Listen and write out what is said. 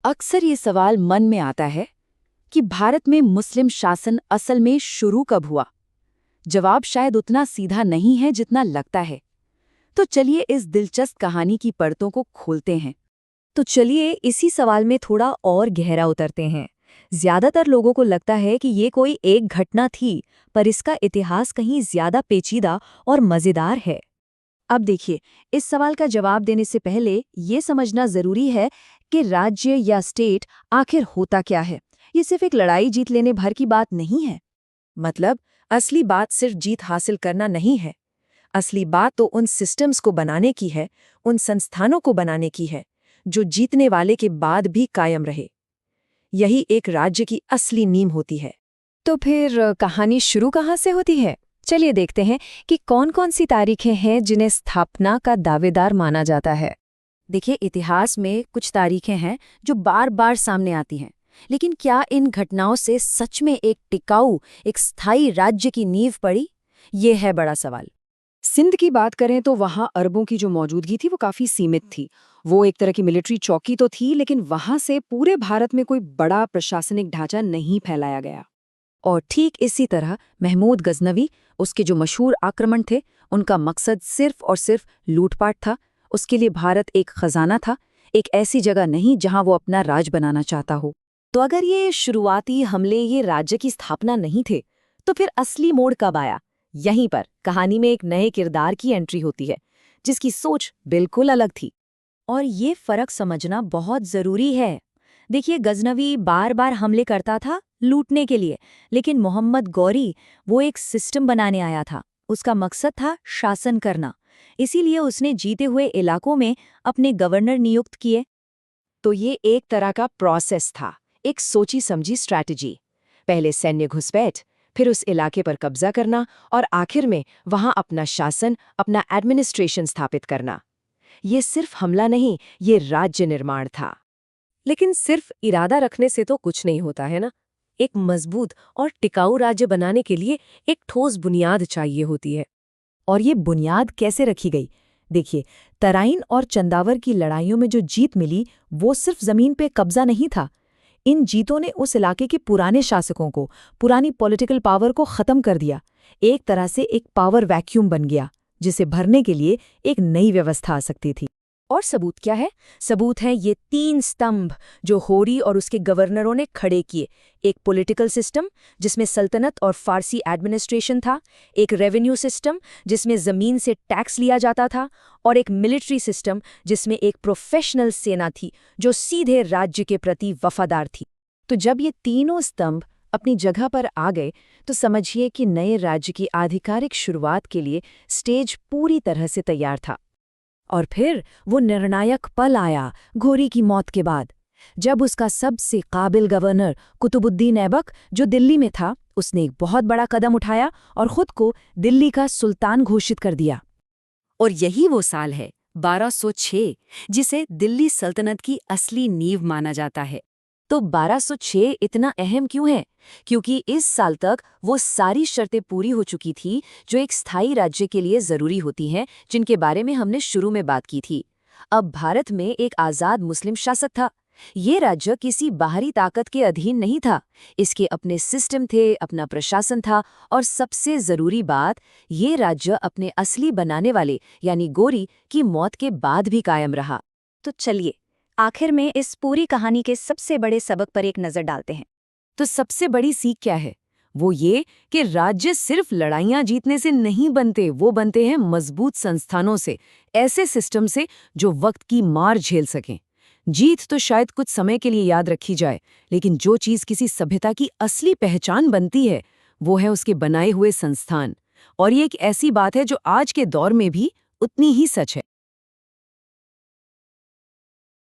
अक्सर ये सवाल मन में आता है कि भारत में मुस्लिम शासन असल में शुरू कब हुआ। जवाब शायद उतना सीधा नहीं है जितना लगता है। तो चलिए इस दिलचस्प कहानी की परतों को खोलते हैं। तो चलिए इसी सवाल में थोड़ा और गहरा उतरते हैं। ज्यादातर लोगों को लगता है कि ये कोई एक घटना थी, पर इसका इतिहास कहीं ज्यादा पेचीदा और मजेदार है। अब देखिए, इस सवाल का जवाब देने से पहले ये समझना जरूरी है कि राज्य या स्टेट आखिर होता क्या है। ये सिर्फ एक लड़ाई जीत लेने भर की बात नहीं है। मतलब असली बात सिर्फ जीत हासिल करना नहीं है। असली बात तो उन सिस्टम्स को बनाने की है, उन संस्थानों को बनाने की है, जो जीतने वाले के बाद भी कायम रहे। यही एक राज्य की असली नींव होती है। तो फिर कहानी शुरू कहाँ से होती है? चलिए देखते हैं कि कौन-कौन सी तारीखें हैं जिन्हें स्थापना का दावेदार माना जाता है। देखिए, इतिहास में कुछ तारीखें हैं जो बार बार सामने आती हैं, लेकिन क्या इन घटनाओं से सच में एक टिकाऊ, एक स्थायी राज्य की नींव पड़ी? ये है बड़ा सवाल। सिंध की बात करें तो वहाँ अरबों की जो मौजूदगी थी वो काफी सीमित थी। वो एक तरह की मिलिट्री चौकी तो थी, लेकिन वहाँ से पूरे भारत में कोई बड़ा प्रशासनिक ढांचा नहीं फैलाया गया। और ठीक इसी तरह महमूद गजनवी, उसके जो मशहूर आक्रमण थे, उनका मकसद सिर्फ और सिर्फ लूटपाट था। उसके लिए भारत एक खजाना था, एक ऐसी जगह नहीं जहां वो अपना राज बनाना चाहता हो। तो अगर ये शुरुआती हमले ये राज्य की स्थापना नहीं थे, तो फिर असली मोड़ कब आया? यहीं पर कहानी में एक नए किरदार की एंट्री होती है, जिसकी सोच बिल्कुल अलग थी। और ये फर्क समझना बहुत जरूरी है। देखिए, गजनवी बार बार हमले करता था लूटने के लिए, लेकिन मोहम्मद गौरी वो एक सिस्टम बनाने आया था। उसका मकसद था शासन करना। इसीलिए उसने जीते हुए इलाकों में अपने गवर्नर नियुक्त किए। तो ये एक तरह का प्रोसेस था, एक सोची समझी स्ट्रैटेजी। पहले सैन्य घुसपैठ, फिर उस इलाके पर कब्जा करना और आखिर में वहां अपना शासन, अपना एडमिनिस्ट्रेशन स्थापित करना। ये सिर्फ हमला नहीं, ये राज्य निर्माण था। लेकिन सिर्फ इरादा रखने से तो कुछ नहीं होता है ना। एक मजबूत और टिकाऊ राज्य बनाने के लिए एक ठोस बुनियाद चाहिए होती है। और ये बुनियाद कैसे रखी गई? देखिए, तराइन और चंदावर की लड़ाइयों में जो जीत मिली, वो सिर्फ जमीन पे कब्जा नहीं था। इन जीतों ने उस इलाके के पुराने शासकों को, पुरानी पॉलिटिकल पावर को खत्म कर दिया। एक तरह से एक पावर वैक्यूम बन गया, जिसे भरने के लिए एक नई व्यवस्था आ सकती थी। और सबूत क्या है? सबूत हैं ये 3 स्तंभ जो होरी और उसके गवर्नरों ने खड़े किए। एक पॉलिटिकल सिस्टम जिसमें सल्तनत और फारसी एडमिनिस्ट्रेशन था, एक रेवेन्यू सिस्टम जिसमें जमीन से टैक्स लिया जाता था, और एक मिलिट्री सिस्टम जिसमें एक प्रोफेशनल सेना थी जो सीधे राज्य के प्रति वफादार थी। तो जब ये तीनों स्तंभ अपनी जगह पर आ गए, तो समझिए कि नए राज्य की आधिकारिक शुरुआत के लिए स्टेज पूरी तरह से तैयार था। और फिर वो निर्णायक पल आया घोरी की मौत के बाद, जब उसका सबसे काबिल गवर्नर कुतुबुद्दीन ऐबक, जो दिल्ली में था, उसने एक बहुत बड़ा कदम उठाया और खुद को दिल्ली का सुल्तान घोषित कर दिया। और यही वो साल है 1206, जिसे दिल्ली सल्तनत की असली नींव माना जाता है। तो 1206 इतना अहम क्यों है? क्योंकि इस साल तक वो सारी शर्तें पूरी हो चुकी थी जो एक स्थायी राज्य के लिए जरूरी होती हैं, जिनके बारे में हमने शुरू में बात की थी। अब भारत में एक आजाद मुस्लिम शासक था। ये राज्य किसी बाहरी ताकत के अधीन नहीं था। इसके अपने सिस्टम थे, अपना प्रशासन था, और सबसे जरूरी बात, ये राज्य अपने असली बनाने वाले यानी गोरी की मौत के बाद भी कायम रहा। तो चलिए आखिर में इस पूरी कहानी के सबसे बड़े सबक पर एक नजर डालते हैं। तो सबसे बड़ी सीख क्या है? वो ये कि राज्य सिर्फ लड़ाइयां जीतने से नहीं बनते, वो बनते हैं मजबूत संस्थानों से, ऐसे सिस्टम से जो वक्त की मार झेल सकें। जीत तो शायद कुछ समय के लिए याद रखी जाए, लेकिन जो चीज किसी सभ्यता की असली पहचान बनती है, वो है उसके बनाए हुए संस्थान। और ये एक ऐसी बात है जो आज के दौर में भी उतनी ही सच है।